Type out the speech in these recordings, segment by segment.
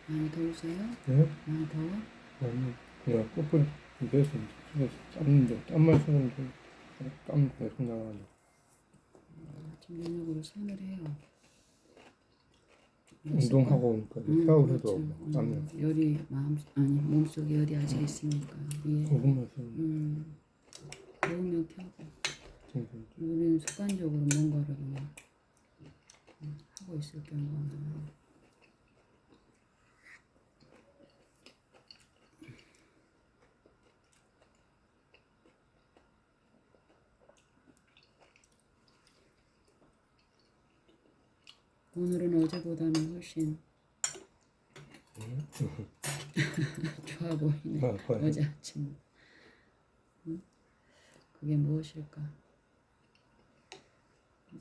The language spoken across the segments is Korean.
많이 더우세요? 네? 많이 더워? 아니, 그냥 꽃을 입에서 이제 땀는데 땀만 쓰는데 땀 계속 나가네. 아침 저녁으로 서늘해요. 운동하고 오니까 샤워해도 그렇죠. 땀이 열이 몸속에 열이 아직 있으니까 위에. 조금만 쓰는 더우면 켜고. 정도. 우리는 습관적으로 뭔가를 그냥 하고 있을 경우가 많아요. 오늘은 어제보다는 훨씬 좋아 보이네. 어제 아침. 그게 무엇일까?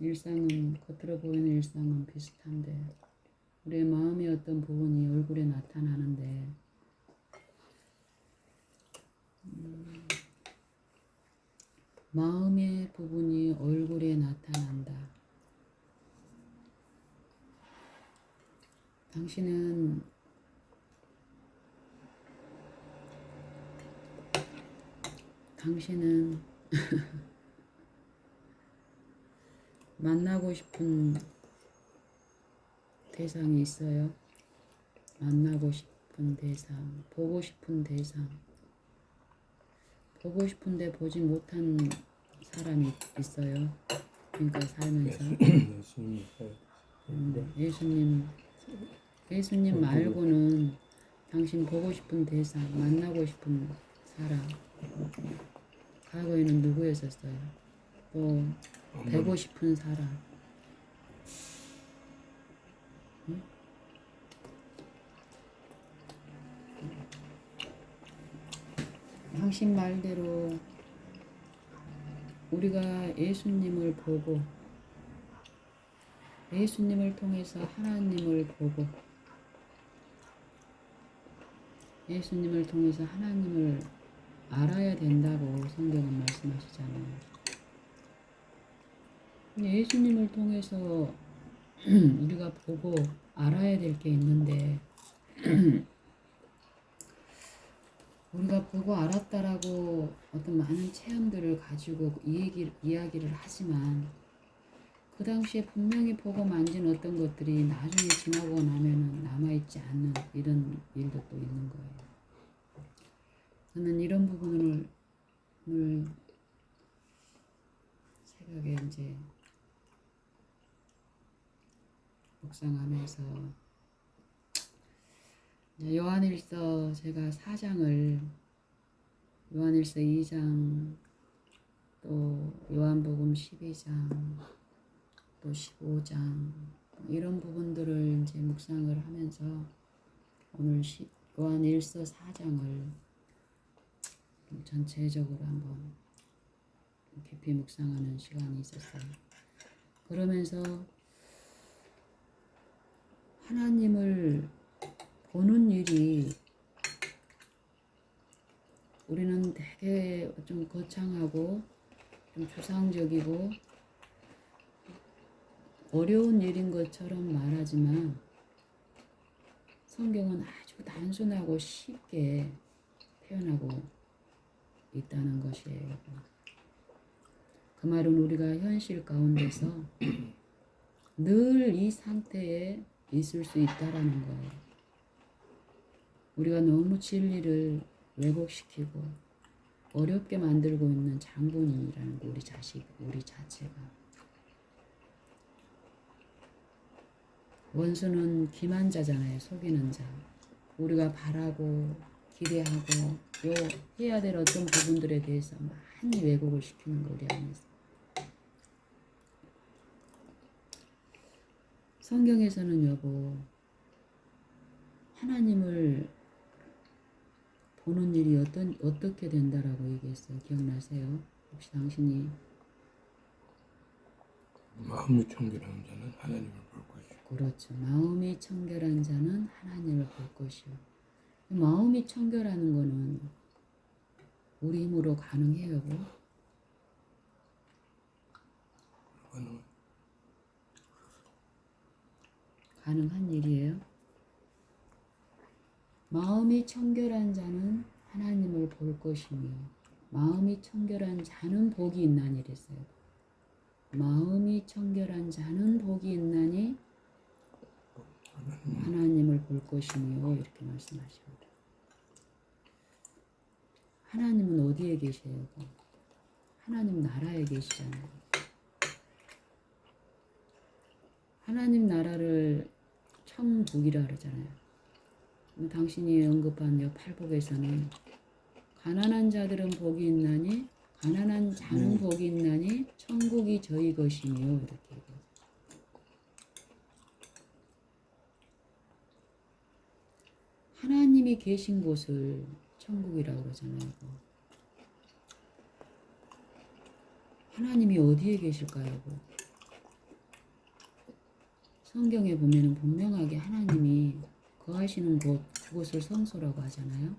일상은 겉으로 보이는 일상은 비슷한데 우리의 마음의 어떤 부분이 얼굴에 나타나는데 마음의 부분이 얼굴에 나타난다. 당신은 만나고 싶은 대상이 있어요. 만나고 싶은 대상, 보고 싶은 대상, 보고 싶은데 보지 못한 사람이 있어요. 그러니까 살면서 예수님 말고는 당신 보고 싶은 대상, 만나고 싶은 사람 과거에는 누구였었어요? 또 되고 싶은 사람. 응? 당신 말대로 우리가 예수님을 보고 예수님을 통해서 하나님을 보고 예수님을 통해서 하나님을 알아야 된다고 성경은 말씀하시잖아요. 예수님을 통해서 우리가 보고 알아야 될 게 있는데 우리가 보고 알았다라고 어떤 많은 체험들을 가지고 이야기를 하지만 그 당시에 분명히 보고 만진 어떤 것들이 나중에 지나고 나면은 남아있지 않는 이런 일도 또 있는 거예요. 저는 이런 부분을 오늘 새벽에 이제 묵상하면서 요한일서 제가 4장을 요한일서 2장 또 요한복음 12장 또 15장 이런 부분들을 이제 묵상을 하면서 오늘 요한일서 4장을 전체적으로 한번 깊이 묵상하는 시간이 있었어요. 그러면서 하나님을 보는 일이 우리는 되게 좀 거창하고 좀 추상적이고 어려운 일인 것처럼 말하지만 성경은 아주 단순하고 쉽게 표현하고 있다는 것이에요. 그 말은 우리가 현실 가운데서 늘 이 상태에 있을 수 있다라는 거예요. 우리가 너무 진리를 왜곡시키고 어렵게 만들고 있는 장본인이라는 거, 우리 자체가. 원수는 기만자잖아요. 속이는 자. 우리가 바라고 기대하고 해야 될 어떤 부분들에 대해서 많이 왜곡을 시키는 거 우리 안에서. 성경에서는 여보 하나님을 보는 일이 어떻게 된다라고 얘기했어요. 기억나세요? 혹시 당신이 마음이 청결한 자는 하나님을 볼 것이요. 그렇죠. 마음이 청결한 자는 하나님을 볼 것이요. 마음이 청결하는 거는 우리 힘으로 가능해요. 가능한 일이에요. 마음이 청결한 자는 하나님을 볼 것이며 마음이 청결한 자는 복이 있나니 이랬어요. 마음이 청결한 자는 복이 있나니 하나님을 볼 것이며 이렇게 말씀하십니다. 하나님은 어디에 계세요? 하나님 나라에 계시잖아요. 하나님 나라를 천국이라 그러잖아요. 당신이 언급한 이 팔복에서는 가난한 자들은 복이 있나니 가난한 자는 복이 있나니 천국이 저희 것이며 이렇게 얘기해요. 하나님이 계신 곳을 천국이라고 그러잖아요. 하나님이 어디에 계실까요? 성경에 보면 분명하게 하나님이 거하시는 곳, 그곳을 성소라고 하잖아요.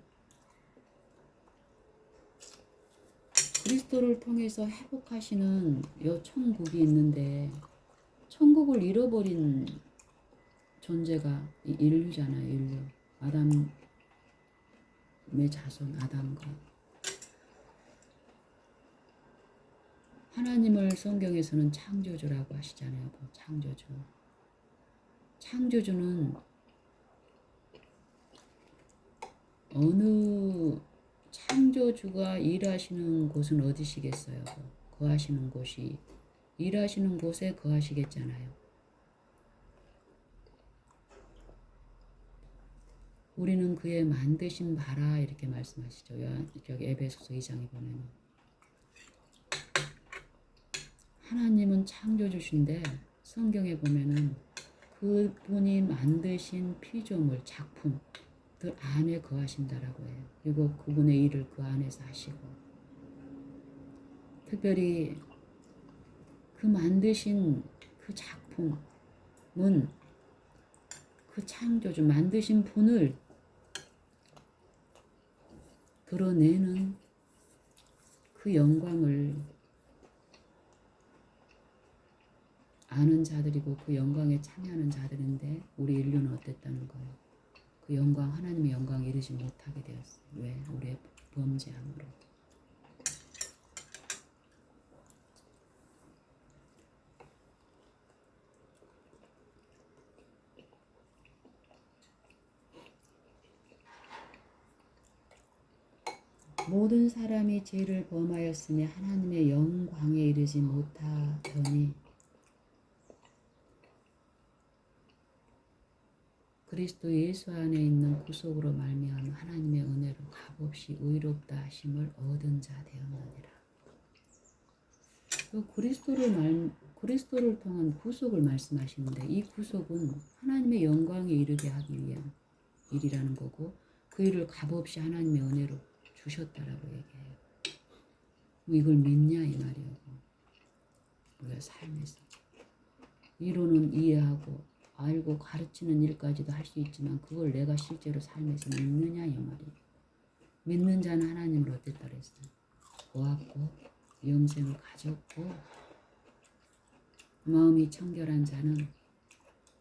그리스도를 통해서 회복하시는 요 천국이 있는데 천국을 잃어버린 존재가 이 인류잖아요. 인류. 아담의 자손 아담과 하나님을 성경에서는 창조주라고 하시잖아요. 창조주. 창조주는 어느 창조주가 일하시는 곳은 어디시겠어요? 거하시는 곳이 일하시는 곳에 거하시겠잖아요. 우리는 그의 만드신 바라 이렇게 말씀하시죠. 여기 에베소서 2장에 보면 하나님은 창조주신데 성경에 보면은 그분이 만드신 피조물 작품 그 안에 거하신다라고 해요. 그리고 그분의 일을 그 안에서 하시고 특별히 그 만드신 그 작품은 그 창조주 만드신 분을 드러내는 그 영광을 아는 자들이고 그 영광에 참여하는 자들인데 우리 인류는 어땠다는 거예요. 그 영광 하나님의 영광에 이르지 못하게 되었어요. 왜? 우리의 범죄함으로. 모든 사람이 죄를 범하였으니 하나님의 영광에 이르지 못하더니 그리스도 예수 안에 있는 구속으로 말미암아 하나님의 은혜로 값없이 의롭다 하심을 얻은 자 되었느니라. 그리스도를 통한 구속을 말씀하시는데 이 구속은 하나님의 영광에 이르게 하기 위한 일이라는 거고 그 일을 값없이 하나님의 은혜로 주셨다라고 얘기해요. 이걸 믿냐 이 말이에요. 우리가 삶에서 이론은 이해하고 알고 가르치는 일까지도 할 수 있지만 그걸 내가 실제로 삶에서 믿느냐 이 말이에요. 믿는 자는 하나님을 어땠다 그랬어요. 보았고 영생을 가졌고 마음이 청결한 자는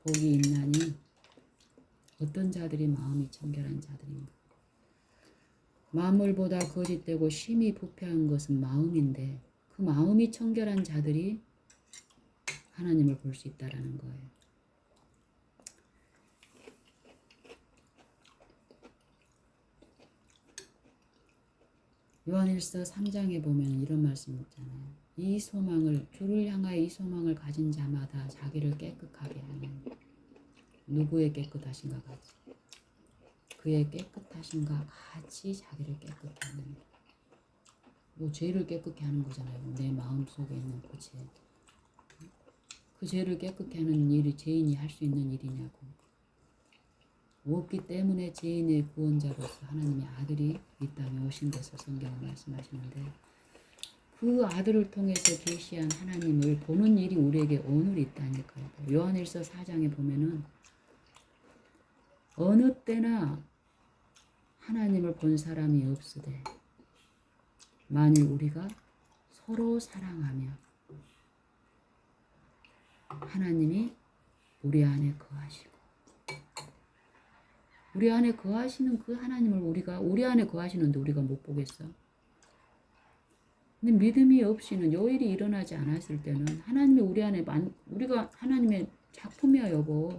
복이 있나니 어떤 자들이 마음이 청결한 자들인가. 만물보다 거짓되고 심히 부패한 것은 마음인데 그 마음이 청결한 자들이 하나님을 볼 수 있다라는 거예요. 요한일서 3장에 보면 이런 말씀 있잖아요. 이 소망을 주를 향하여 이 소망을 가진 자마다 자기를 깨끗하게 하는 누구의 깨끗하신가 같이 그의 깨끗하신가 같이 자기를 깨끗게 하는 뭐 죄를 깨끗게 하는 거잖아요. 내 마음 속에 있는 그 죄. 그 죄를 깨끗게 하는 일이 죄인이 할 수 있는 일이냐고. 없기 때문에 죄인의 구원자로서 하나님의 아들이 이 땅에 오신 것을 성경은 말씀하시는데 그 아들을 통해서 계시한 하나님을 보는 일이 우리에게 오늘 있다니까요. 요한일서 4장에 보면은 어느 때나 하나님을 본 사람이 없으되 만일 우리가 서로 사랑하며 하나님이 우리 안에 거하시고 우리 안에 거하시는 그 하나님을 우리 안에 거하시는데 우리가 못 보겠어. 근데 믿음이 없이는 요 일이 일어나지 않았을 때는 하나님이 우리 안에 우리가 하나님의 작품이야 여보.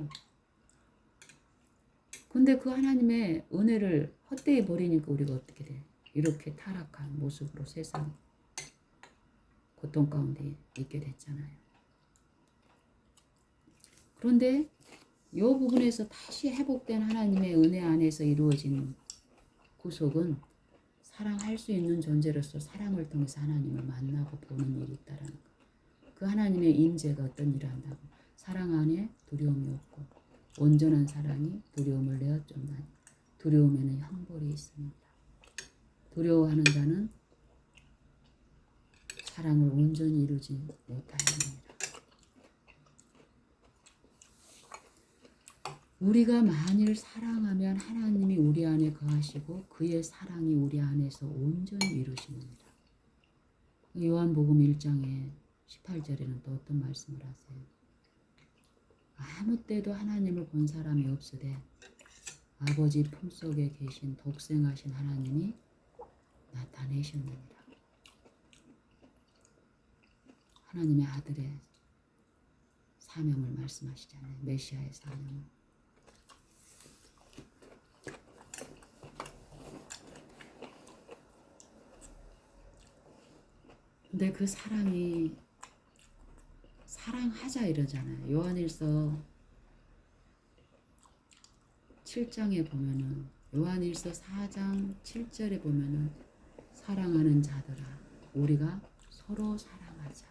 근데 그 하나님의 은혜를 헛되이 버리니까 우리가 어떻게 돼? 이렇게 타락한 모습으로 세상 고통 가운데 있게 됐잖아요. 그런데 이 부분에서 다시 회복된 하나님의 은혜 안에서 이루어진 구속은 사랑할 수 있는 존재로서 사랑을 통해서 하나님을 만나고 보는 일이 있다라는 거. 그 하나님의 임재가 어떤 일을 한다고. 사랑 안에 두려움이 없고 온전한 사랑이 두려움을 내어쫓나니 두려움에는 형벌이 있습니다. 두려워하는 자는 사랑을 온전히 이루지 못하느니라. 우리가 만일 사랑하면 하나님이 우리 안에 거하시고 그의 사랑이 우리 안에서 온전히 이루시느니라. 요한복음 1장에 18절에는 또 어떤 말씀을 하세요? 아무 때도 하나님을 본 사람이 없으되 아버지 품속에 계신 독생하신 하나님이 나타내셨느니라. 하나님의 아들의 사명을 말씀하시잖아요. 메시아의 사명을. 근데 그 사랑이 사랑하자 이러잖아요. 요한일서 7장에 보면은 요한일서 4장 7절에 보면은 사랑하는 자들아 우리가 서로 사랑하자.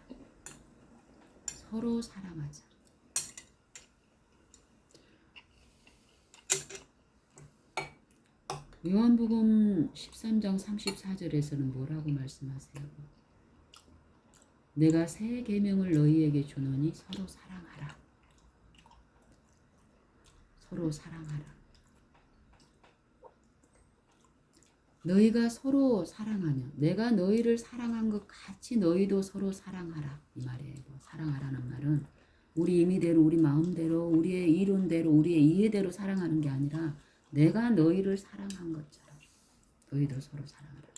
서로 사랑하자. 요한복음 13장 34절에서는 뭐라고 말씀하세요? 내가 새 계명을 너희에게 주노니 서로 사랑하라. 서로 사랑하라. 너희가 서로 사랑하면 내가 너희를 사랑한 것 같이 너희도 서로 사랑하라. 이 말이에요. 사랑하라는 말은 우리 임의대로 우리 마음대로 우리의 이론대로 우리의 이해대로 사랑하는 게 아니라 내가 너희를 사랑한 것처럼 너희도 서로 사랑하라.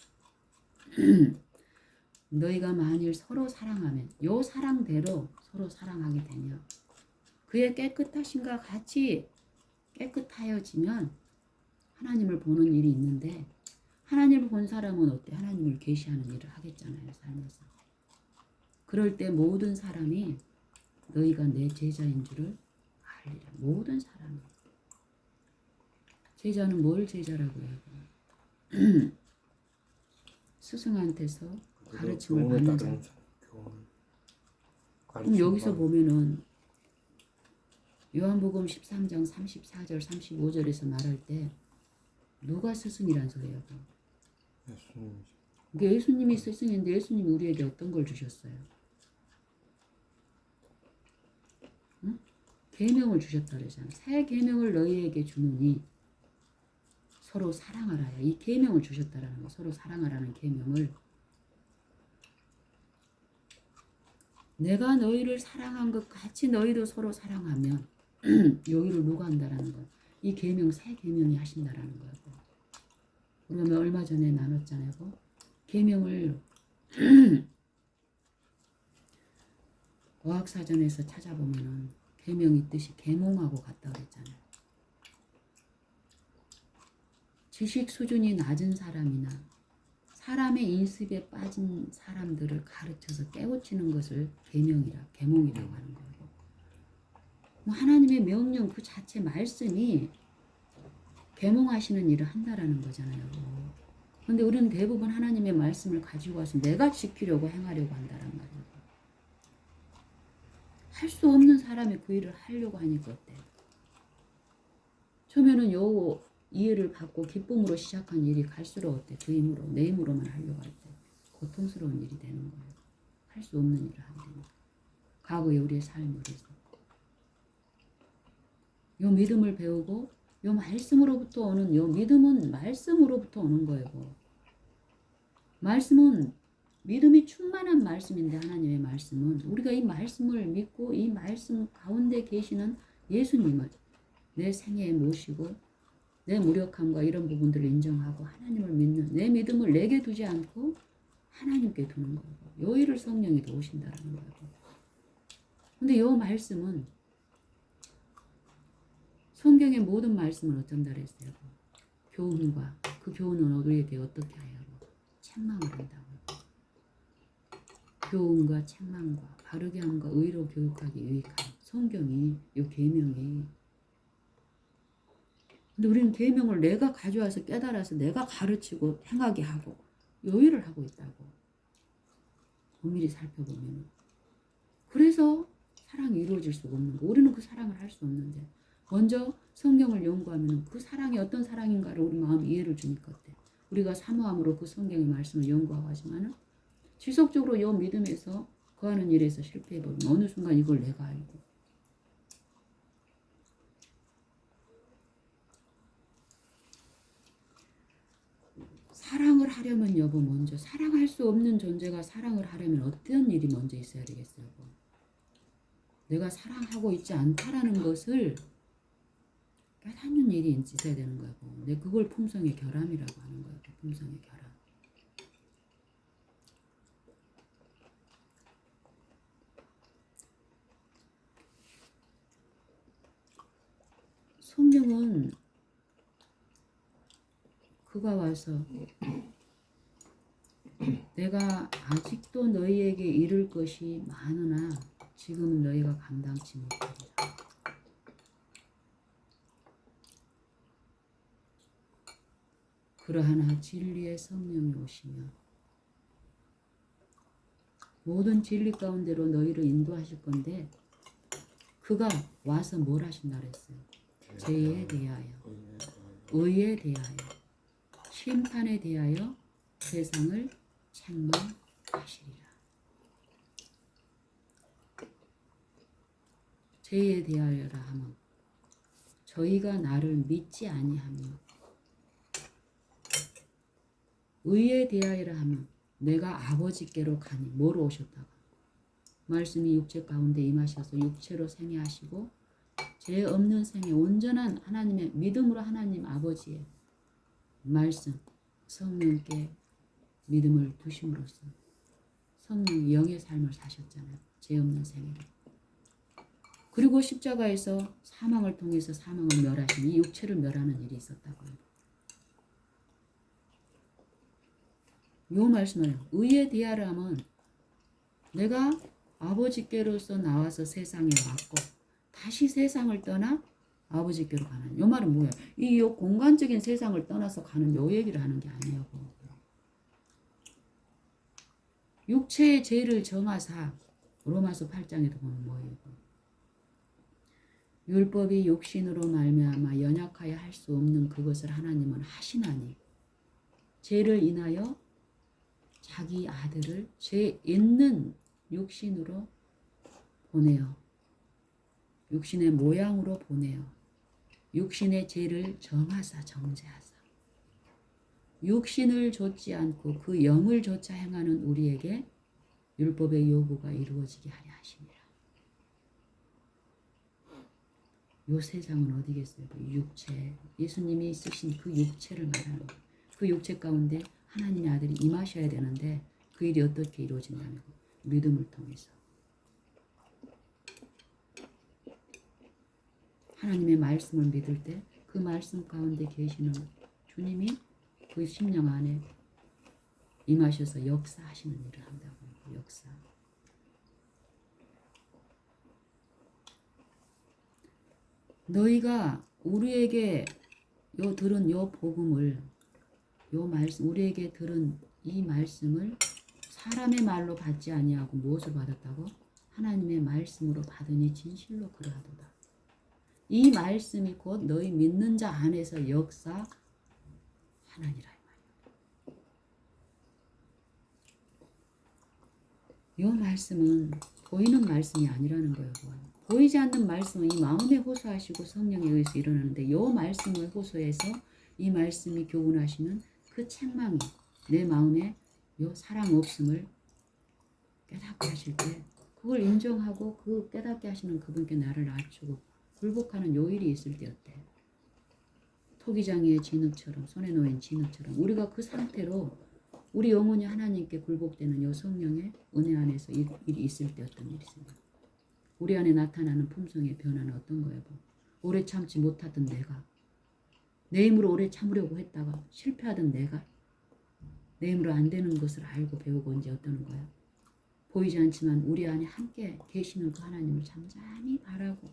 너희가 만일 서로 사랑하면 요 사랑대로 서로 사랑하게 되면 그의 깨끗하심과 같이 깨끗하여지면 하나님을 보는 일이 있는데 하나님을 본 사람은 어때? 하나님을 계시하는 일을 하겠잖아요. 삶에서. 그럴 때 모든 사람이 너희가 내 제자인 줄을 알리라. 모든 사람이. 제자는 뭘 제자라고 해요? 스승한테서 가르침을 받는 자. 그럼 여기서 보면은 요한복음 13장 34절 35절에서 말할 때 누가 스승이란 소리예요? 예수님이죠. 그러니까 예수님이 스승인데 예수님이 우리에게 어떤 걸 주셨어요? 응? 계명을 주셨다 그러잖아요. 새 계명을 너희에게 주노니 서로 사랑하라. 이 계명을 주셨다라는 거. 서로 사랑하라는 계명을 내가 너희를 사랑한 것 같이 너희도 서로 사랑하면 여기를 누가 한다라는 거예요. 이 계명 새 계명이 하신다라는 거예요. 우리가 얼마 전에 나눴잖아요. 계명을 어학사전에서 찾아보면은 계명이 뜻이 계몽하고 같다 그랬잖아요. 지식 수준이 낮은 사람이나 사람의 인습에 빠진 사람들을 가르쳐서 깨우치는 것을 계몽이라고 하는 거예요. 하나님의 명령 그 자체 말씀이 계몽하시는 일을 한다라는 거잖아요. 그런데 우리는 대부분 하나님의 말씀을 가지고 와서 내가 지키려고 행하려고 한다란 말이에요. 할 수 없는 사람이 그 일을 하려고 하니까 어때? 처음에는 요 이해를 받고 기쁨으로 시작한 일이 갈수록 어때? 그 힘으로 내 힘으로만 하려고 할 때 고통스러운 일이 되는 거예요. 할 수 없는 일을 하게 되는 거예요. 과거의 우리의 삶으로서 요 믿음을 배우고 요 말씀으로부터 오는 요 믿음은 말씀으로부터 오는 거예요. 말씀은 믿음이 충만한 말씀인데 하나님의 말씀은 우리가 이 말씀을 믿고 이 말씀 가운데 계시는 예수님을 내 생애에 모시고 내 무력함과 이런 부분들을 인정하고 하나님을 믿는 내 믿음을 내게 두지 않고 하나님께 두는 거고 요 일을 성령이 도우신다라는 거고. 근데 요 말씀은 성경의 모든 말씀은 어쩐다 그랬어요. 교훈과 그 교훈은 우리에게 어떻게 하냐고 책망을 한다고. 교훈과 책망과 바르게 함과 의로 교육하기 유익한 성경이 요 계명이. 근데 우리는 계명을 내가 가져와서 깨달아서 내가 가르치고 행하게 하고 요 일을 하고 있다고. 엄밀히 살펴보면 그래서 사랑이 이루어질 수가 없는 거. 우리는 그 사랑을 할 수 없는데 먼저 성경을 연구하면 그 사랑이 어떤 사랑인가를 우리 마음 이해를 주니까 어때? 우리가 사모함으로 그 성경의 말씀을 연구하고 하지만은 지속적으로 이 믿음에서 거하는 일에서 실패해버리면 어느 순간 이걸 내가 알고 사랑을 하려면 여보 먼저 사랑할 수 없는 존재가 사랑을 하려면 어떤 일이 먼저 있어야 되겠어요? 여보? 내가 사랑하고 있지 않다라는 것을 깨닫는 일이 있어야 되는 거고 내 그걸 품성의 결함이라고 하는 거예요. 품성의 결함. 성령은 그가 와서 내가 아직도 너희에게 이룰 것이 많으나 지금은 너희가 감당치 못하리라. 그러하나 진리의 성령이 오시며 모든 진리 가운데로 너희를 인도하실 건데 그가 와서 뭘 하신다 그랬어요? 죄에 대하여, 의에 대하여, 심판에 대하여 세상을 책망하시리라. 죄에 대하여라 하면 저희가 나를 믿지 아니하며 의에 대하여라 하면 내가 아버지께로 가니 뭐로 오셨다고? 말씀이 육체 가운데 임하셔서 육체로 생애하시고 죄 없는 생애 온전한 하나님의 믿음으로 하나님 아버지의 말씀 성령께 믿음을 두심으로써 성령이 영의 삶을 사셨잖아요. 죄 없는 생애를. 그리고 십자가에서 사망을 통해서 사망을 멸하신 이 육체를 멸하는 일이 있었다고요. 요 말씀을 의에 대하라면 내가 아버지께로서 나와서 세상에 왔고 다시 세상을 떠나 아버지께로 가는 요 말은 뭐야? 이 공간적인 세상을 떠나서 가는 요 얘기를 하는 게 아니에요. 육체의 죄를 정하사 로마서 8장에도 보면 뭐예요? 율법이 육신으로 말미암아 연약하여 할 수 없는 그것을 하나님은 하시나니 죄를 인하여 자기 아들을 죄 있는 육신으로 보내어 육신의 모양으로 보내어 육신의 죄를 정하사 정죄하사 육신을 좇지 않고 그 영을 좇아 행하는 우리에게 율법의 요구가 이루어지게 하려 하시니라. 요 세상은 어디겠어요? 육체. 예수님이 쓰신 그 육체를 말하는 거예요. 그 육체 가운데 하나님의 아들이 임하셔야 되는데 그 일이 어떻게 이루어진다는 거? 믿음을 통해서. 하나님의 말씀을 믿을 때 그 말씀 가운데 계시는 주님이 그 심령 안에 임하셔서 역사하시는 일을 한다고 해요. 역사. 너희가 우리에게 들은 요 복음을 요 말씀 우리에게 들은 이 말씀을 사람의 말로 받지 아니하고 무엇을 받았다고? 하나님의 말씀으로 받으니 진실로 그러하도다. 이 말씀이 곧 너희 믿는 자 안에서 역사하나니라 이 말이에요. 요 말씀은 보이는 말씀이 아니라는 거예요. 보이지 않는 말씀은 이 마음에 호소하시고 성령에 의해서 일어나는데 요 말씀을 호소해서 이 말씀이 교훈하시는 그 책망이 내 마음에 요 사랑 없음을 깨닫게 하실 때 그걸 인정하고 그 깨닫게 하시는 그분께 나를 낮추고 굴복하는 요 일이 있을 때 어때? 토기장이의 진흙처럼, 손에 놓인 진흙처럼 우리가 그 상태로 우리 영혼이 하나님께 굴복되는 요 성령의 은혜 안에서 일이 있을 때 어떤 일이 있습니까? 우리 안에 나타나는 품성의 변화는 어떤 거예요? 오래 참지 못하던 내가, 내 힘으로 오래 참으려고 했다가 실패하던 내가, 내 힘으로 안 되는 것을 알고 배우고 이제 어떠는 거야? 보이지 않지만 우리 안에 함께 계시는 그 하나님을 잠잠히 바라고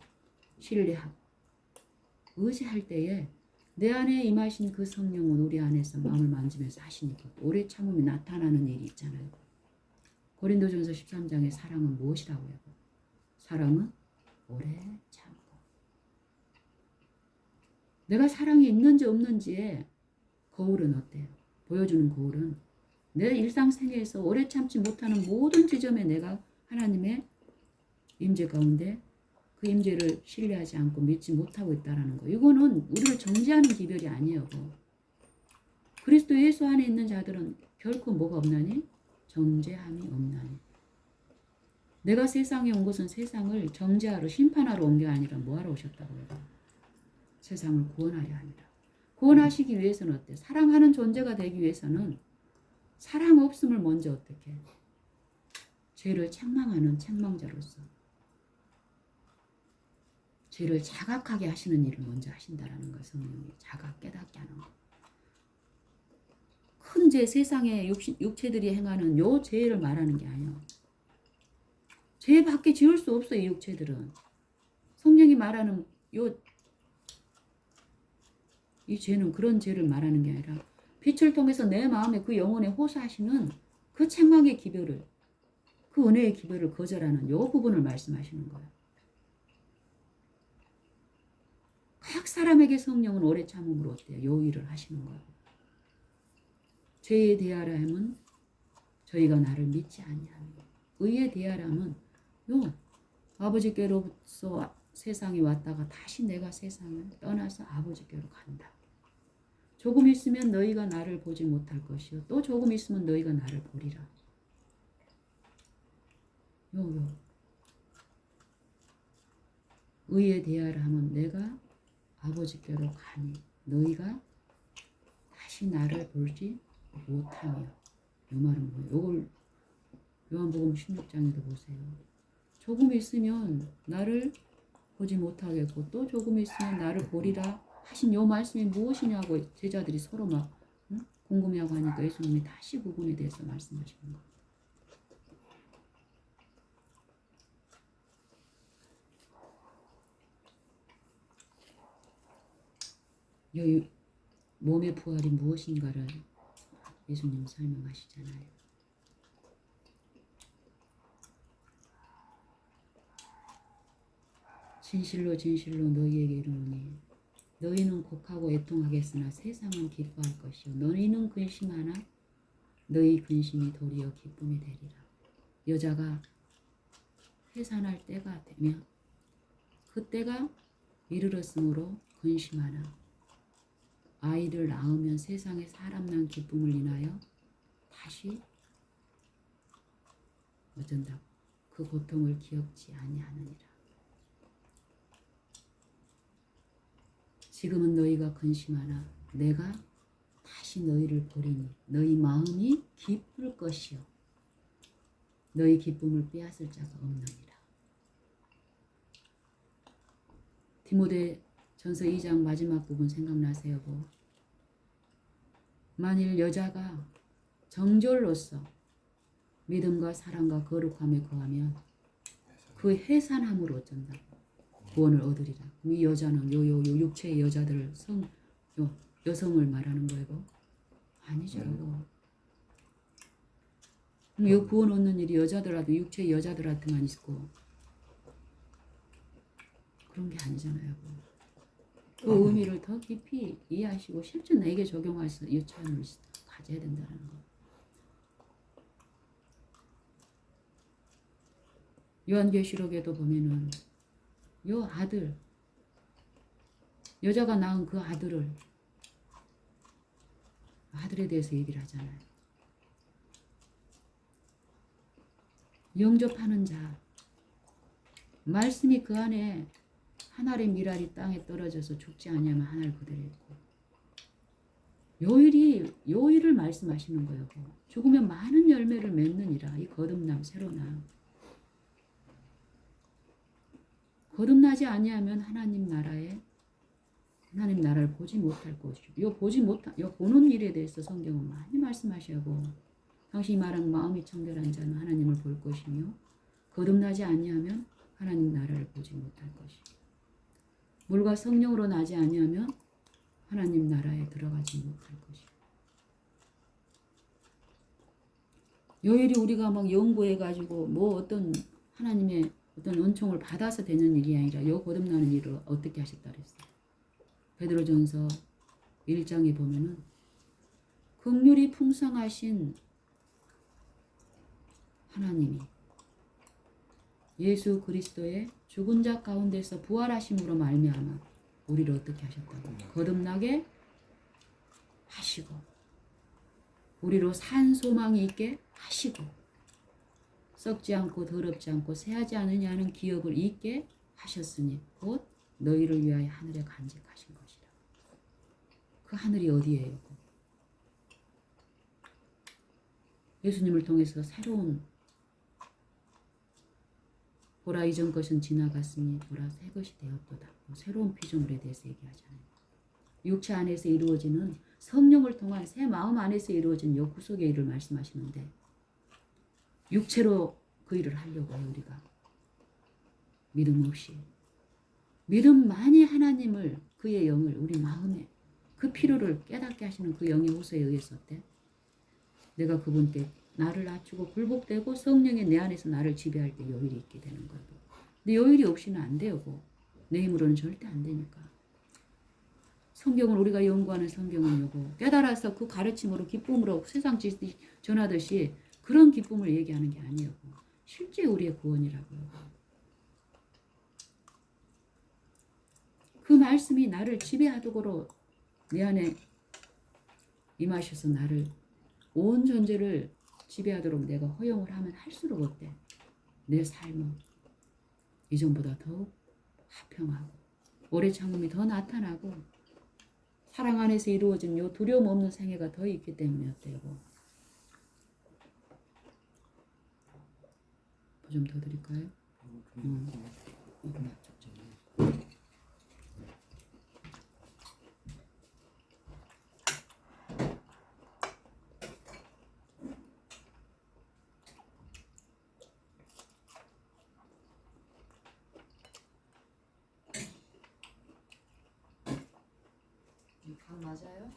신뢰하고 의지할 때에 내 안에 임하신 그 성령은 우리 안에서 마음을 만지면서 하시니까 오래 참으면 나타나는 일이 있잖아요. 고린도전서 13장의 사랑은 무엇이라고요? 사랑은 오래 참고. 내가 사랑이 있는지 없는지에 거울은 어때요? 보여주는 거울은 내 일상생활에서 오래 참지 못하는 모든 지점에 내가 하나님의 임재 가운데 그 임재를 신뢰하지 않고 믿지 못하고 있다는 거. 이거는 우리를 정죄하는 기별이 아니에요. 그리스도 예수 안에 있는 자들은 결코 뭐가 없나니? 정죄함이 없나니. 내가 세상에 온 것은 세상을 정죄하러 심판하러 온 게 아니라 뭐하러 오셨다고요? 세상을 구원하려 합니다. 구원하시기 위해서는 어때? 사랑하는 존재가 되기 위해서는 사랑 없음을 먼저 어떻게? 죄를 책망하는 책망자로서 죄를 자각하게 하시는 일을 먼저 하신다라는 걸 성령이 자각 깨닫게 하는 거. 큰 죄, 세상의 육체들이 행하는 요 죄를 말하는 게 아니에요. 죄밖에 지을 수 없어요. 이 육체들은. 성령이 말하는 이 죄는 그런 죄를 말하는 게 아니라 빛을 통해서 내 마음에 그 영혼에 호소하시는 그 책망의 기별을, 그 은혜의 기별을 거절하는 요 부분을 말씀하시는 거예요. 각 사람에게 성령은 오래 참음으로 어때요? 요 일을 하시는 거예요. 죄에 대하라 함은 저희가 나를 믿지 아니하며, 의에 대하라 함은 요 아버지께로서 세상에 왔다가 다시 내가 세상을 떠나서 아버지께로 간다. 조금 있으면 너희가 나를 보지 못할 것이요 또 조금 있으면 너희가 나를 보리라. 의에 대하라 하면 내가 아버지께로 가니 너희가 다시 나를 보지 못하며. 요 말은 뭐예요? 요걸 요한복음 16장에도 보세요. 조금 있으면 나를 보지 못하겠고 또 조금 있으면 나를 보리라 하신 요 말씀이 무엇이냐고 제자들이 서로 막 궁금해하고 하니까 예수님이 다시 부분에 대해서 말씀하시는 거예요. 요 몸의 부활이 무엇인가를 예수님이 설명하시잖아요. 진실로 진실로 너희에게 이르노니 너희는 곡하고 애통하겠으나 세상은 기뻐할 것이요 너희는 근심하나 너희 근심이 도리어 기쁨이 되리라. 여자가 해산할 때가 되면 그때가 이르렀으므로 근심하나 아이를 낳으면 세상에 사람 난 기쁨을 인하여 다시 어쩐다고 그 고통을 기억지 아니하느니라. 지금은 너희가 근심하나 내가 다시 너희를 보리니 너희 마음이 기쁠 것이요 너희 기쁨을 빼앗을 자가 없느니라. 디모데 전서 2장 마지막 부분 생각나세요? 만일 여자가 정졸로서 믿음과 사랑과 거룩함에 거하면 그 해산함으로 어쩐다고 구원을 얻으리라. 이 여자는 요 육체의 여자들을 여성을 말하는 거예요? 아니죠. 요 구원 얻는 일이 여자들한테 육체의 여자들한테만 있고 그런 게 아니잖아요. 그 의미를 더 깊이 이해하시고 실제 내게 적용해서 이 체험을 가져야 된다는 거. 요한계시록에도 보면은 요 아들, 여자가 낳은 그 아들에 대해서 얘기를 하잖아요. 영접하는 자, 말씀이 그 안에 한 알의 밀알이 땅에 떨어져서 죽지 아니하면 한 알 그대로 있고 요일을 말씀하시는 거예요. 죽으면 많은 열매를 맺느니라. 이 거듭남 새로남. 거듭나지 아니하면 하나님 나라를 보지 못할 것이요. 요 보는 일에 대해서 성경은 많이 말씀하시고, 당신이 말한 마음이 청결한 자는 하나님을 볼 것이며, 거듭나지 아니하면 하나님 나라를 보지 못할 것이요. 물과 성령으로 나지 아니하면 하나님 나라에 들어가지 못할 것이요. 요일이 우리가 막 연구해가지고 어떤 하나님의 어떤 은총을 받아서 되는 일이 아니라 요 거듭나는 일을 어떻게 하셨다 그랬어요. 베드로전서 1장에 보면은 긍휼이 풍성하신 하나님이 예수 그리스도의 죽은 자 가운데서 부활하심으로 말미암아 우리를 어떻게 하셨다고? 거듭나게 하시고 우리로 산 소망이 있게 하시고 썩지 않고 더럽지 않고 새하지 않으냐는 기업을 잊게 하셨으니 곧 너희를 위하여 하늘에 간직하신 것이라. 그 하늘이 어디예요? 예수님을 통해서 새로운 보라 이전 것은 지나갔으니 보라 새 것이 되었도다. 새로운 피조물에 대해서 얘기하잖아요. 육체 안에서 이루어지는 성령을 통한 새 마음 안에서 이루어진 요 구속의 일을 말씀하시는데 육체로 그 일을 하려고 해요. 우리가 믿음 없이 믿음만이 하나님을 그의 영을 우리 마음에 그 필요를 깨닫게 하시는 그 영의 호소에 의해서 어때? 내가 그분께 나를 낮추고 굴복되고 성령이 내 안에서 나를 지배할 때 요일이 있게 되는 거고. 근데 요일이 없이는 안 돼요. 내 힘으로는 절대 안 되니까. 성경을 우리가 연구하는 성경은 요거 깨달아서 그 가르침으로 기쁨으로 세상 지식 전하듯이 그런 기쁨을 얘기하는 게 아니에요. 실제 우리의 구원이라고요. 그 말씀이 나를 지배하도록 내 안에 임하셔서 나를 온 존재를 지배하도록 내가 허용을 하면 할수록 어때? 내 삶은 이전보다 더욱 화평하고 오래 참음이 더 나타나고 사랑 안에서 이루어진 요 두려움 없는 생애가 더 있기 때문에 어때요? 좀 더 드릴까요? 간 맞아요?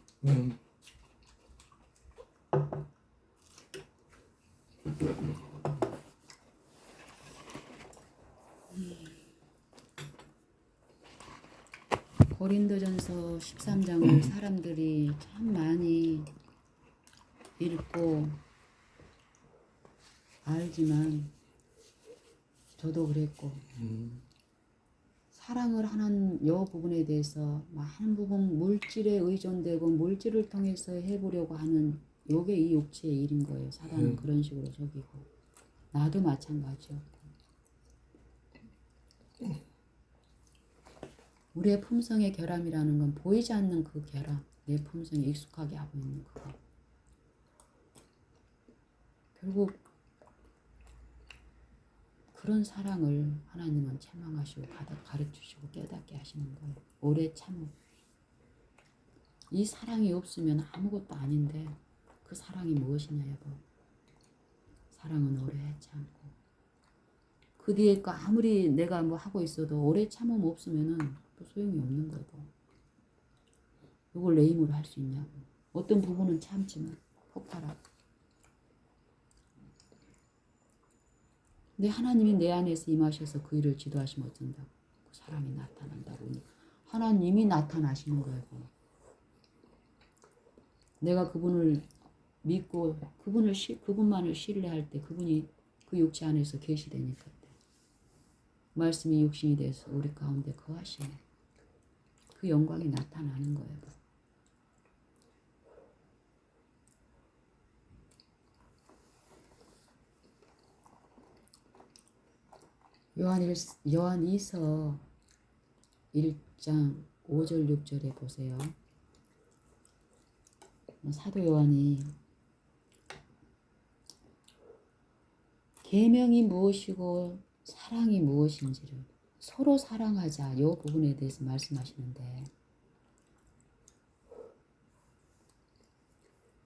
고린도전서 13장을 사람들이 참 많이 읽고 알지만 저도 그랬고 사랑을 하는 요 부분에 대해서 많은 부분 물질에 의존되고 물질을 통해서 해보려고 하는 요게 이 육체의 일인 거예요. 사단은 그런 식으로 저기고 나도 마찬가지였고 우리의 품성의 결함이라는 건 보이지 않는 그 결함, 내 품성에 익숙하게 하고 있는 그거. 결국 그런 사랑을 하나님은 책망하시고 가르치시고 깨닫게 하시는 거예요. 오래 참음. 이 사랑이 없으면 아무것도 아닌데 그 사랑이 무엇이냐 여보. 사랑은 오래 참고 그 뒤에 거 아무리 내가 하고 있어도 오래 참음 없으면은 또 소용이 없는 거고. 이걸 내 힘으로 할 수 있냐고. 어떤 부분은 참지만 폭발하고. 근데 하나님이 내 안에서 임하셔서 그 일을 지도하시면 어쩐다고. 그 사랑이 나타난다고. 하나님이 나타나시는 거예요. 내가 그분을 믿고 그분만을 신뢰할 때 그분이 그 육체 안에서 계시되니까 말씀이 육신이 돼서 우리 가운데 거하시는 그 영광이 나타나는 거예요. 요한2서 1장 5절 6절에 보세요. 사도 요한이 계명이 무엇이고 사랑이 무엇인지를 서로 사랑하자 이 부분에 대해서 말씀하시는데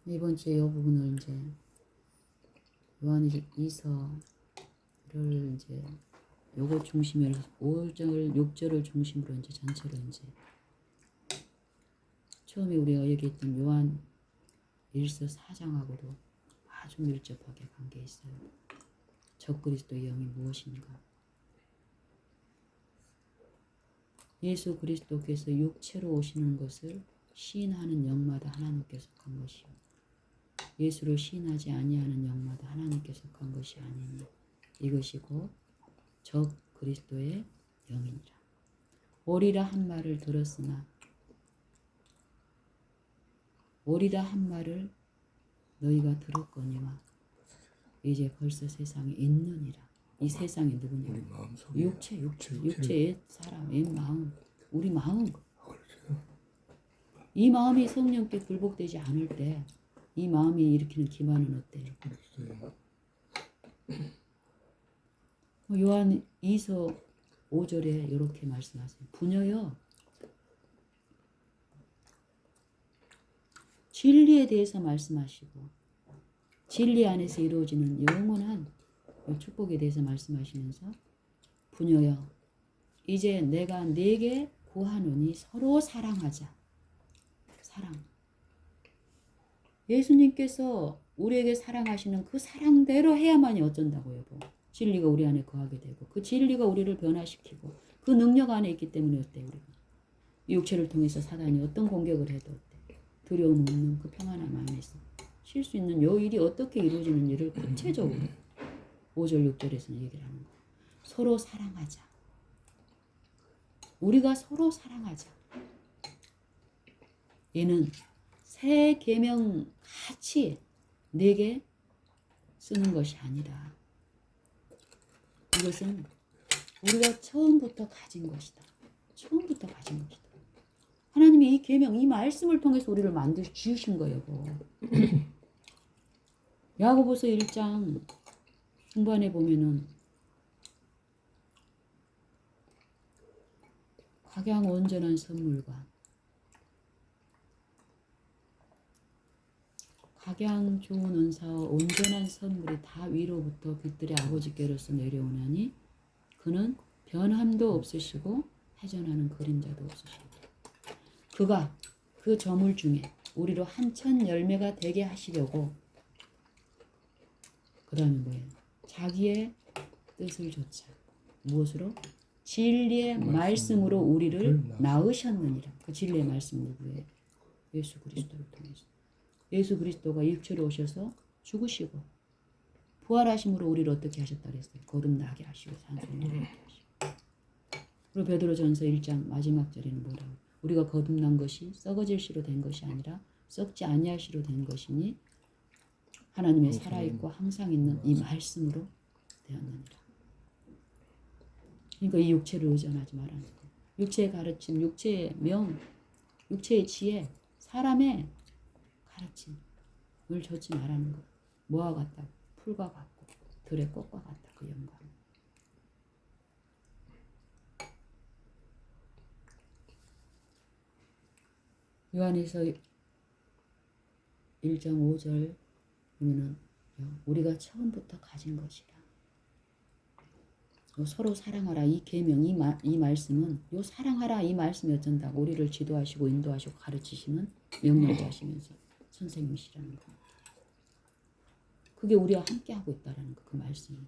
이번 주에 이 부분을 이제 요한 이서를 이제 요거 중심으로 5절, 6절을 중심으로 이제 전체로 이제 처음에 우리가 얘기했던 요한 1서 4장하고도 아주 밀접하게 관계 있어요. 적그리스도의 영이 무엇인가? 예수 그리스도께서 육체로 오시는 것을 시인하는 영마다 하나님께 속한 것이요 예수를 시인하지 아니하는 영마다 하나님께 속한 것이 아니니 이것이고 적 그리스도의 영이니라. 오리라 한 말을 들었으나 오리라 한 말을 너희가 들었거니와 이제 벌써 세상에 있느니라. 이 세상이 누구냐? 우리 마음속에 육체 옛 사람, 옛 마음, 우리 마음. 이 마음이 성령께 굴복되지 않을 때 이 마음이 일으키는 기만은 어때요? 요한 2서 5절에 이렇게 말씀하세요. 부녀여 진리에 대해서 말씀하시고 진리 안에서 이루어지는 영원한 축복에 대해서 말씀하시면서 부녀여 이제 내가 네게 구하노니 서로 사랑하자. 사랑. 예수님께서 우리에게 사랑하시는 그 사랑대로 해야만이 어쩐다고 여보. 진리가 우리 안에 거하게 되고 그 진리가 우리를 변화시키고 그 능력 안에 있기 때문에 어때 우리가. 이 육체를 통해서 사단이 어떤 공격을 해도 어때. 두려움 없는 그 평안한 마음에서 쉴 수 있는 요 일이 어떻게 이루어지는지를 구체적으로 5절 6절에서는 얘기를 하는 거예요. 서로 사랑하자. 우리가 서로 사랑하자. 얘는 새 계명 같이 내게 쓰는 것이 아니라 이것은 우리가 처음부터 가진 것이다. 처음부터 가진 것이다. 하나님이 이 계명, 이 말씀을 통해서 우리를 만드시 지으신 거예요. 야고보서 1장 중반에 보면은 각양 온전한 선물과 각양 좋은 은사와 온전한 선물이 다 위로부터 빛들의 아버지께로서 내려오나니 그는 변함도 없으시고 회전하는 그림자도 없으시고 그가 그 저물 중에 우리로 한천 열매가 되게 하시려고 그 다음에 뭐예요? 자기의 뜻을 좇아 무엇으로? 진리의 말씀으로 우리를 낳으셨느니라. 그 진리의 말씀 누구예요? 예수 그리스도를 통해서. 예수 그리스도가 육체로 오셔서 죽으시고 부활하심으로 우리를 어떻게 하셨다 그랬어요? 거듭나게 하시고 산소를 하게 하시고. 그리고 베드로전서 1장 마지막 절에는 뭐라고? 우리가 거듭난 것이 썩어질 시로 된 것이 아니라 썩지 아니할 시로 된 것이니 하나님의 살아있고 항상 있는 이 말씀으로 되었느니라. 그러니까 이 육체를 의존하지 말라는 거예요. 육체의 가르침, 육체의 명, 육체의 지혜, 사람의 가르침을 좇지 말라는 거예요. 뭐와 같다? 풀과 같고 들의 꽃과 같다. 그 영광. 요한에서 1장 5절 보면은 우리가 처음부터 가진 것이라. 서로 사랑하라 이 계명 이 말씀은 요 사랑하라 이 말씀이 어쩐다고 우리를 지도하시고 인도하시고 가르치시는 명령자시면서 선생님이시라는 거. 그게 우리와 함께하고 있다라는 거. 그 말씀이.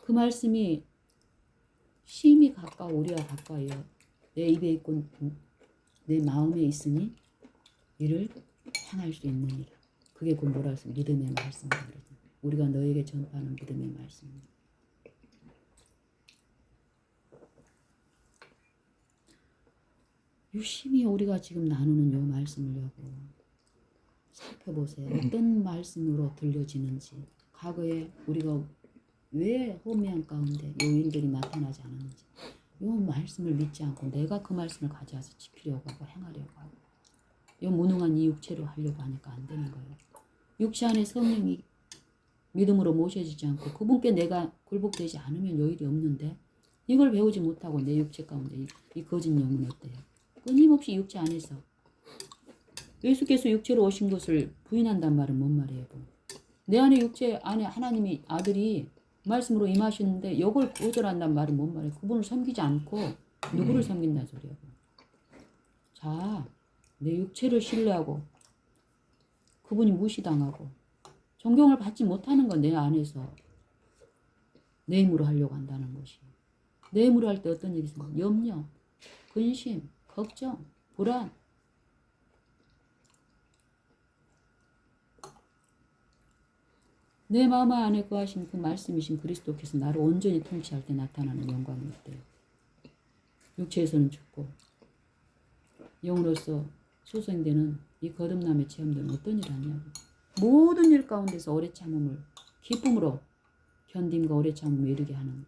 그 말씀이 심히 가까워 우리와 가까워요. 내 입에 있고 내 마음에 있으니 이를 향할 수 있느니라. 그게 곧 뭐라 해서 믿음의 말씀이라 그러죠. 우리가 너에게 전파하는 믿음의 말씀입니다. 유심히 우리가 지금 나누는 요 말씀을 여고 살펴보세요. 어떤 말씀으로 들려지는지 과거에 우리가 왜 호미안 가운데 요 일들이 나타나지 않았는지 요 말씀을 믿지 않고 내가 그 말씀을 가져와서 지키려고 하고 행하려고 하고 이 무능한 이 육체로 하려고 하니까 안 되는 거예요. 육체 안에 성령이 믿음으로 모셔지지 않고 그분께 내가 굴복되지 않으면 요 일이 없는데 이걸 배우지 못하고 내 육체 가운데 이 거짓 영은 어때요? 끊임없이 육체 안에서 예수께서 육체로 오신 것을 부인한단 말은 뭔 말이에요? 내 안에 육체 안에 하나님이 아들이 말씀으로 임하셨는데 이걸 거절한단 말은 뭔 말이에요? 그분을 섬기지 않고 누구를 섬긴다는 소리예요? 자, 내 육체를 신뢰하고 그분이 무시당하고 존경을 받지 못하는 건 내 안에서 내 힘으로 하려고 한다는 것이. 내 힘으로 할 때 어떤 일이 있습니까? 염려, 근심, 걱정, 불안. 내 마음 안에 거하신 그 말씀이신 그리스도께서 나를 온전히 통치할 때 나타나는 영광이 있대요. 육체에서는 죽고 영으로서 소생되는 이 거듭남의 체험들은 어떤 일 하냐고. 모든 일 가운데서 오래 참음을 기쁨으로 견딤과 오래 참음을 이루게 하는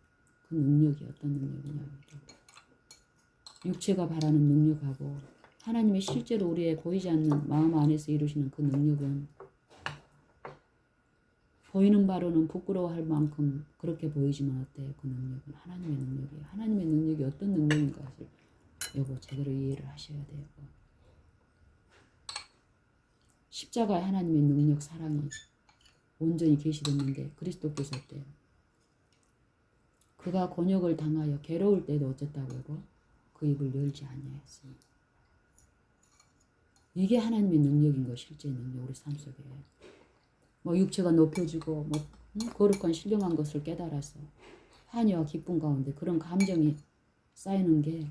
그 능력이 어떤 능력이냐고. 육체가 바라는 능력하고 하나님의 실제로 우리의 보이지 않는 마음 안에서 이루시는 그 능력은 보이는 바로는 부끄러워할 만큼 그렇게 보이지만 어때요? 그 능력은 하나님의 능력이에요. 하나님의 능력이 어떤 능력인가를 여보 제대로 이해를 하셔야 돼요. 십자가의 하나님의 능력, 사랑이 온전히 계시됐는데 그리스도께서 어때요? 그가 곤욕을 당하여 괴로울 때도 어쨌다고 여보? 그 입을 열지 아니하였으니 이게 하나님의 능력인 거 실제 능력 우리 삶 속에 뭐 육체가 높여지고 뭐 거룩한 신령한 것을 깨달아서 환희와 기쁨 가운데 그런 감정이 쌓이는 게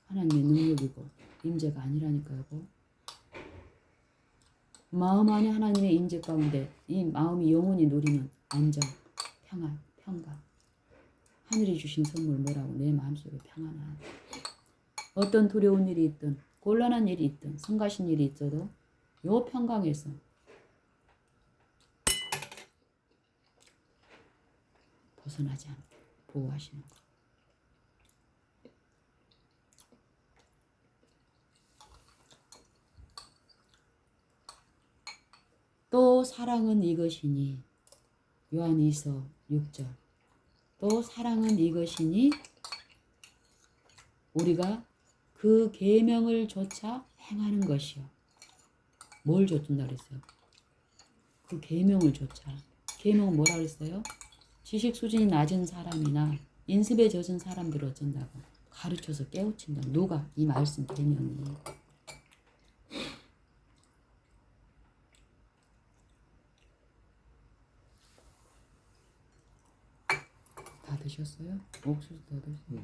하나님의 능력이고 임재가 아니라니까요. 마음 안에 하나님의 임재 가운데 이 마음이 영원히 누리는 안정, 평안, 평강. 하늘이 주신 선물 뭐라고? 내 마음속에 평안한. 어떤 두려운 일이 있든 곤란한 일이 있든 성가신 일이 있어도 요 평강에서 벗어나지 않게 보호하시는 것. 또 사랑은 이것이니 요한 2서 6절 또 사랑은 이것이니 우리가 그 계명을 조차 행하는 것이요. 뭘 줬준다 그랬어요? 그 계명을 조차. 계명은 뭐라 그랬어요? 지식 수준이 낮은 사람이나 인습에 젖은 사람들을 어쩐다고 가르쳐서 깨우친다. 누가? 이 말씀 계명이. 다 드셨어요? 옥수수 다 드셨어요?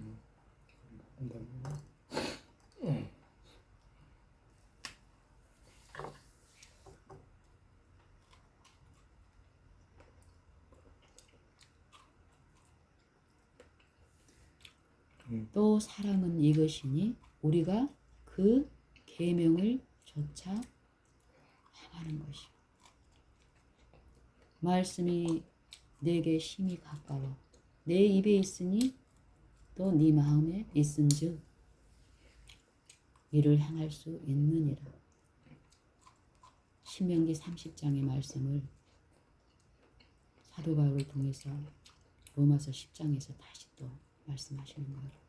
또 사랑은 이것이니 우리가 그 계명을 조차 행하는 것이요. 말씀이 내게 심히 가까워 내 입에 있으니 또 네 마음에 있은즉 이를 행할 수 있느니라. 신명기 30장의 말씀을 사도 바울을 통해서 로마서 10장에서 다시 또 말씀하시는 거예요.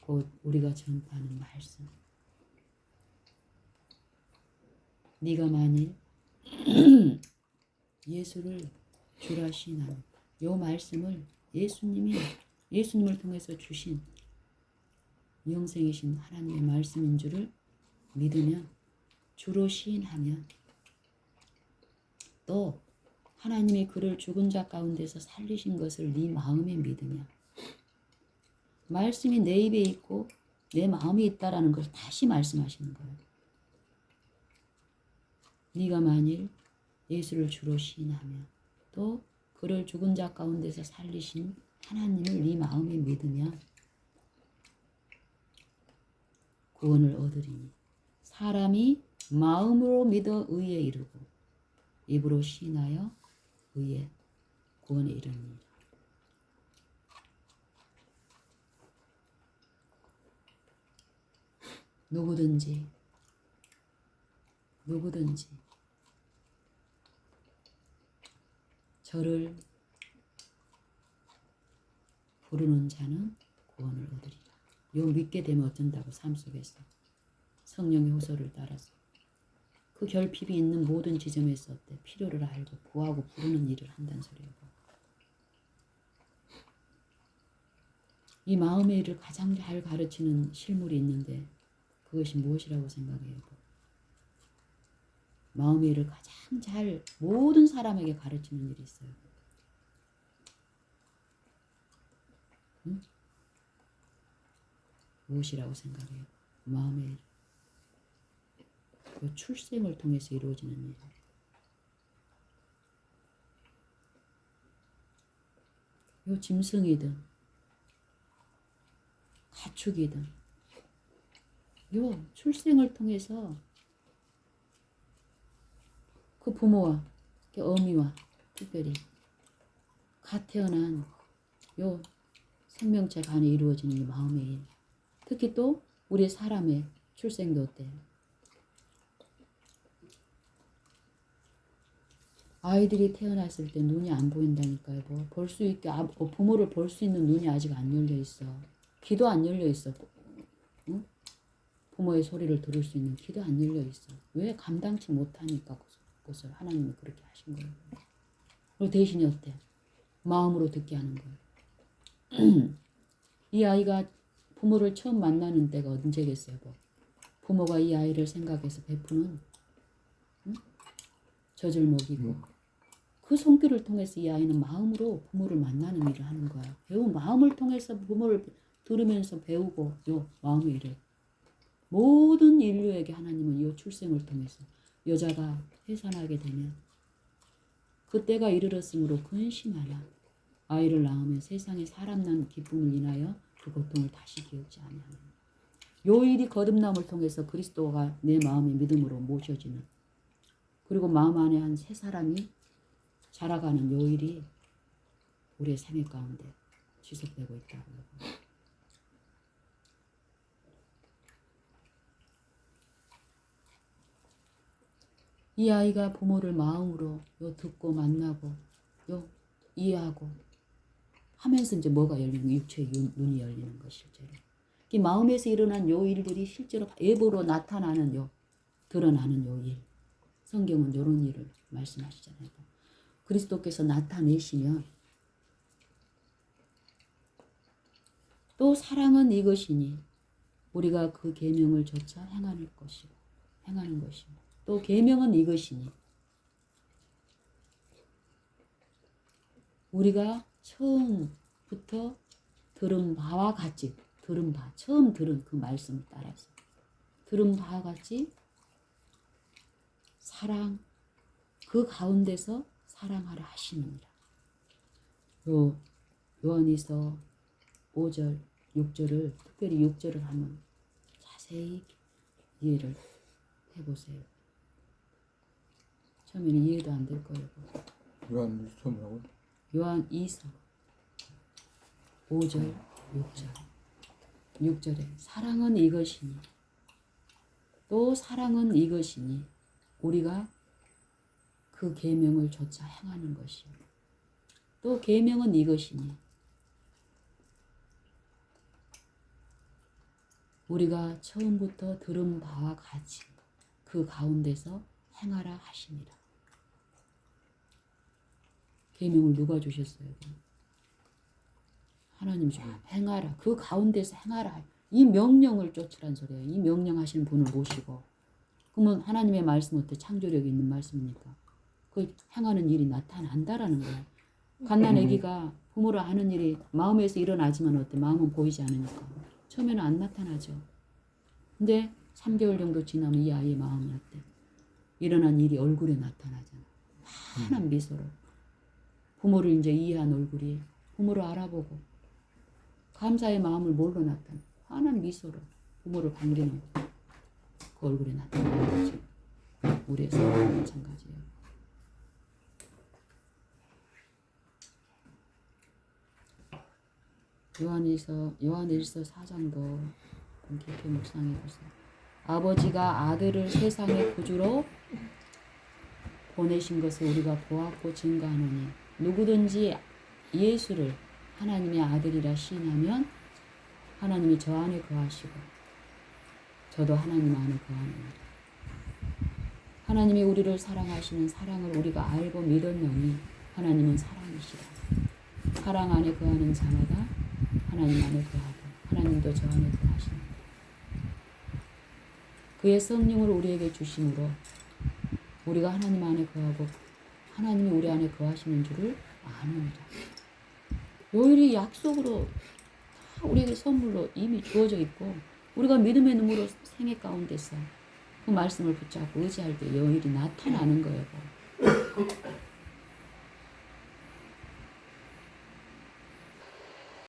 곧 우리가 전파하는 말씀. 네가 만일 예수를 주라 시인하는 요 말씀을 예수님을 통해서 주신 영생이신 하나님의 말씀인 줄을 믿으면 주로 시인하면 또 하나님이 그를 죽은 자 가운데서 살리신 것을 네 마음에 믿으면 말씀이 내 입에 있고 내 마음에 있다라는 것을 다시 말씀하시는 거예요. 네가 만일 예수를 주로 시인하면 또 그를 죽은 자 가운데서 살리신 하나님을 네 마음에 믿으면 구원을 얻으리니 사람이 마음으로 믿어 의에 이르고 입으로 시인하여 의에 구원에 이르니라. 누구든지 저를 부르는 자는 구원을 얻으리라. 요 믿게 되면 어쩐다고 삶 속에서 성령의 호소를 따라서 그 결핍이 있는 모든 지점에서 어때 필요를 알고 구하고 부르는 일을 한다는 소리예요. 이 마음의 일을 가장 잘 가르치는 실물이 있는데 그것이 무엇이라고 생각해요? 마음의 일을 가장 잘 모든 사람에게 가르치는 일이 있어요. 응? 무엇이라고 생각해요? 마음의 일. 그 출생을 통해서 이루어지는 일. 요 짐승이든 가축이든 요 출생을 통해서 그 부모와 그 어미와 특별히 갓 태어난 요 생명체 간에 이루어지는 이 마음의 일. 특히 또 우리 사람의 출생도 어때요? 아이들이 태어났을 때 눈이 안 보인다니까요. 볼 수 있게 부모를 볼 수 있는 눈이 아직 안 열려 있어. 귀도 안 열려 있어. 응? 부모의 소리를 들을 수 있는 귀도 안 열려 있어. 왜? 감당치 못하니까 그것을 하나님이 그렇게 하신 거예요. 그리고 대신에 어때? 마음으로 듣게 하는 거예요. 이 아이가 부모를 처음 만나는 때가 언제겠어요? 부모가 이 아이를 생각해서 베푸는 젖을 먹이고 그 손길을 통해서 이 아이는 마음으로 부모를 만나는 일을 하는 거야. 마음을 통해서 부모를 들으면서 배우고 요 마음의 일을 모든 인류에게 하나님은 이 출생을 통해서 여자가 해산하게 되면 그때가 이르렀으므로 근심하라. 아이를 낳으면 세상에 사람 난 기쁨을 인하여 그 고통을 다시 기억지 아니하느니라. 요 일이 거듭남을 통해서 그리스도가 내 마음의 믿음으로 모셔지는 그리고 마음 안에 한 새 사람이 자라가는 요 일이 우리의 생애 가운데 지속되고 있다고요. 이 아이가 부모를 마음으로 요 듣고 만나고 요 이해하고 하면서 이제 뭐가 열리는 육체의 눈이 열리는 것 실제로. 이 마음에서 일어난 요 일들이 실제로 예보로 나타나는 요 드러나는 요 일. 성경은 요런 일을 말씀하시잖아요. 그리스도께서 나타내시면 또 사랑은 이것이니 우리가 그 계명을 조차 행하는 것이고 또 계명은 이것이니 우리가 처음부터 들은 바와 같이 처음 들은 그 말씀을 따라서 들은 바와 같이 사랑 그 가운데서 사랑하라 하시느니라. 요한이서 5절 6절을 특별히 6절을 한번 자세히 이해를 해보세요. 처음에는 이해도 안 될 거예요. 요한 2서 뭐라고? 요한 2서 5절 6절에 사랑은 이것이니 또 사랑은 이것이니 우리가 그 계명을 조차 행하는 것이요. 또 계명은 이것이니 우리가 처음부터 들은 바와 같이 그 가운데서 행하라 하시니라. 계명을 누가 주셨어요? 하나님 주셨어요. 행하라. 그 가운데서 행하라. 이 명령을 쫓으란 소리예요. 이 명령하시는 분을 모시고. 그러면 하나님의 말씀 어때? 창조력이 있는 말씀이니까. 그 행하는 일이 나타난다라는 거야. 갓난아기가 부모를 하는 일이 마음에서 일어나지만 어때? 마음은 보이지 않으니까. 처음에는 안 나타나죠. 근데 3개월 정도 지나면 이 아이의 마음이 어때? 일어난 일이 얼굴에 나타나잖아. 환한 미소로. 부모를 이제 이해한 얼굴이 부모를 알아보고 감사의 마음을 뭘로 나타나? 환한 미소로 부모를 반기는 그 얼굴에 나타나는 거지. 우리의 삶도 마찬가지예요. 요한일서 4장도 깊이 묵상해 보세요. 아버지가 아들을 세상의 구주로 보내신 것을 우리가 보았고 증거하노니 누구든지 예수를 하나님의 아들이라 시인하면 하나님이 저 안에 거하시고 저도 하나님 안에 거하느니라. 하나님이 우리를 사랑하시는 사랑을 우리가 알고 믿었노니 하나님은 사랑이시라. 사랑 안에 거하는 자마다 하나님 안에 거하고 하나님도 저 안에 거하시니라. 그의 성령을 우리에게 주심으로 우리가 하나님 안에 거하고 하나님이 우리 안에 거하시는 줄을 아느니라. 요 일이 약속으로 다 우리에게 선물로 이미 주어져 있고 우리가 믿음의 눈으로 생애 가운데서 그 말씀을 붙잡고 의지할 때 요 일이 나타나는 거예요.